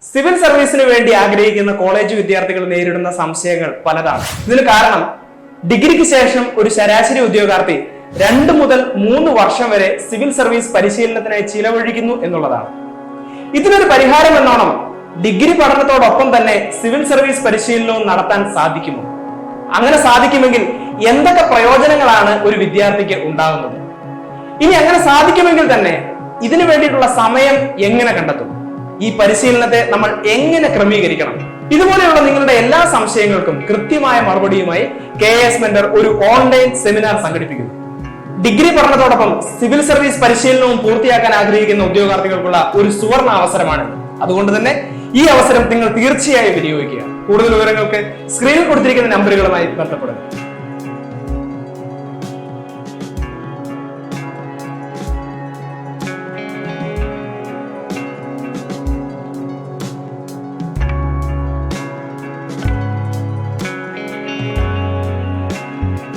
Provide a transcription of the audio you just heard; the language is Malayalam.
സിവിൽ സർവീസിന് വേണ്ടി ആഗ്രഹിക്കുന്ന കോളേജ് വിദ്യാർത്ഥികൾ നേരിടുന്ന സംശയങ്ങൾ പലതാണ്. ഇതിന് കാരണം ഡിഗ്രിക്ക് ശേഷം ഒരു ശരാശരി ഉദ്യോഗാർത്ഥി 2 മുതൽ 3 വർഷം വരെ സിവിൽ സർവീസ് പരിശീലനത്തിനായി ചിലവഴിക്കുന്നു എന്നുള്ളതാണ്. ഇതിനൊരു പരിഹാരം എന്നോണം ഡിഗ്രി പഠനത്തോടൊപ്പം തന്നെ സിവിൽ സർവീസ് പരിശീലനവും നടത്താൻ സാധിക്കുമോ? അങ്ങനെ സാധിക്കുമെങ്കിൽ എന്തൊക്കെ പ്രയോജനങ്ങളാണ് ഒരു വിദ്യാർത്ഥിക്ക് ഉണ്ടാകുന്നത്? ഇനി അങ്ങനെ സാധിക്കുമെങ്കിൽ തന്നെ ഇതിനു വേണ്ടിയിട്ടുള്ള സമയം എങ്ങനെ കണ്ടെത്തും? ഈ പരിശീലനത്തെ നമ്മൾ എങ്ങനെ ക്രമീകരിക്കണം? ഇതുപോലെയുള്ള നിങ്ങളുടെ എല്ലാ സംശയങ്ങൾക്കും കൃത്യമായ മറുപടിയുമായി KS മെന്റർ ഒരു ഓൺലൈൻ സെമിനാർ സംഘടിപ്പിക്കുന്നു. ഡിഗ്രി പഠനത്തോടൊപ്പം സിവിൽ സർവീസ് പരിശീലനവും പൂർത്തിയാക്കാൻ ആഗ്രഹിക്കുന്ന ഉദ്യോഗാർത്ഥികൾക്കുള്ള ഒരു സുവർണ അവസരമാണ്. അതുകൊണ്ട് തന്നെ ഈ അവസരം നിങ്ങൾ തീർച്ചയായും വിനിയോഗിക്കുക. കൂടുതൽ വിവരങ്ങൾക്ക് സ്ക്രീനിൽ കൊടുത്തിരിക്കുന്ന നമ്പറുകളുമായി ബന്ധപ്പെടുക.